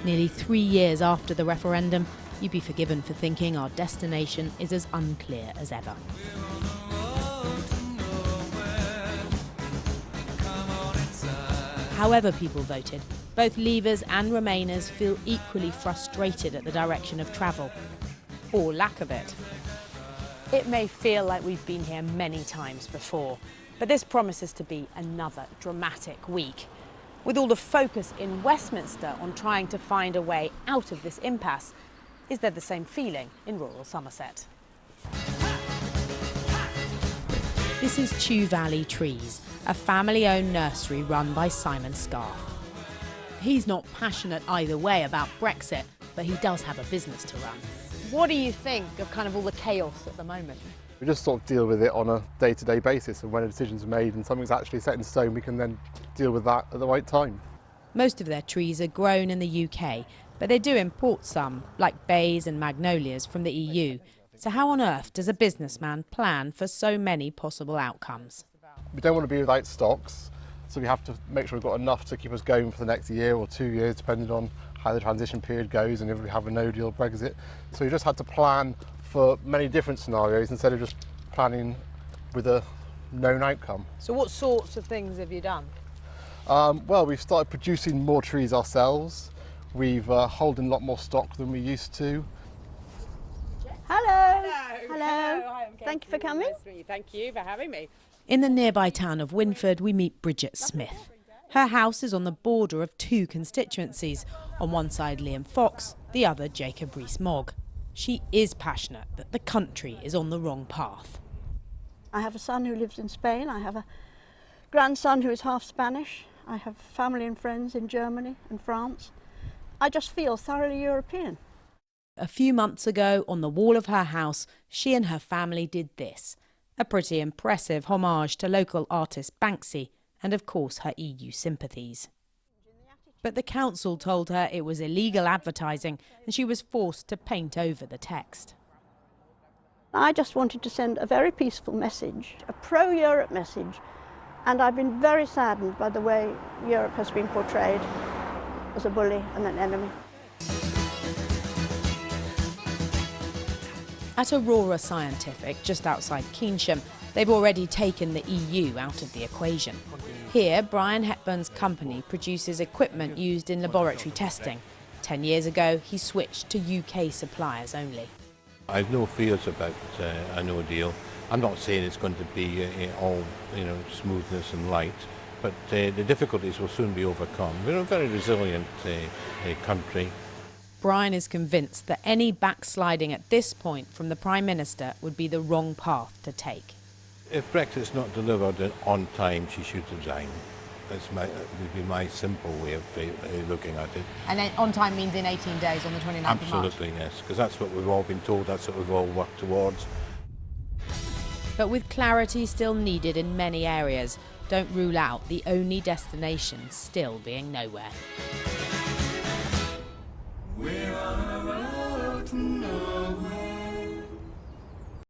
Nearly 3 years after the referendum, you'd be forgiven for thinking our destination is as unclear as ever. However people voted, both Leavers and Remainers feel equally frustrated at the direction of travel, or lack of it. It may feel like we've been here many times before, but this promises to be another dramatic week. With all the focus in Westminster on trying to find a way out of this impasse, is there the same feeling in rural Somerset? This is Chew Valley Trees, a family-owned nursery run by Simon Scarth. He's not passionate either way about Brexit, but he does have a business to run. What do you think of kind of all the chaos at the moment? We just sort of deal with it on a day-to-day basis, and when a decision's made and something's actually set in stone, we can then deal with that at the right time. Most of their trees are grown in the UK, but they do import some, like bays and magnolias, from the EU. So how on earth does a businessman plan for so many possible outcomes? We don't want to be without stocks, so we have to make sure we've got enough to keep us going for the next year or 2 years, depending on how the transition period goes and if we have a no-deal Brexit. So we just had to plan for many different scenarios instead of just planning with a known outcome. So what sorts of things have you done? Well, we've started producing more trees ourselves. We've holding a lot more stock than we used to. Hello. Hello. Hi, thank you for coming. Nice to meet you. Thank you for having me. In the nearby town of Winford, we meet Bridget Smith. Her house is on the border of two constituencies. On one side, Liam Fox, the other, Jacob Rees-Mogg. She is passionate that the country is on the wrong path. I have a son who lives in Spain. I have a grandson who is half Spanish. I have family and friends in Germany and France. I just feel thoroughly European. A few months ago, on the wall of her house, she and her family did this. A pretty impressive homage to local artist Banksy and, of course, her EU sympathies. But the council told her it was illegal advertising and she was forced to paint over the text. I just wanted to send a very peaceful message, a pro-Europe message, and I've been very saddened by the way Europe has been portrayed as a bully and an enemy. At Aurora Scientific, just outside Keynsham, they've already taken the EU out of the equation. Here, Brian Hepburn's company produces equipment used in laboratory testing. 10 years ago, he switched to UK suppliers only. I've no fears about a no deal. I'm not saying it's going to be all smoothness and light, but the difficulties will soon be overcome. We're a very resilient country. Brian is convinced that any backsliding at this point from the Prime Minister would be the wrong path to take. If Brexit's not delivered on time, she should resign. Would be my simple way of looking at it. And then on time means in 18 days, on the 29th of March? Absolutely, yes, because that's what we've all been told, that's what we've all worked towards. But with clarity still needed in many areas, don't rule out the only destination still being nowhere. We're on a road to nowhere.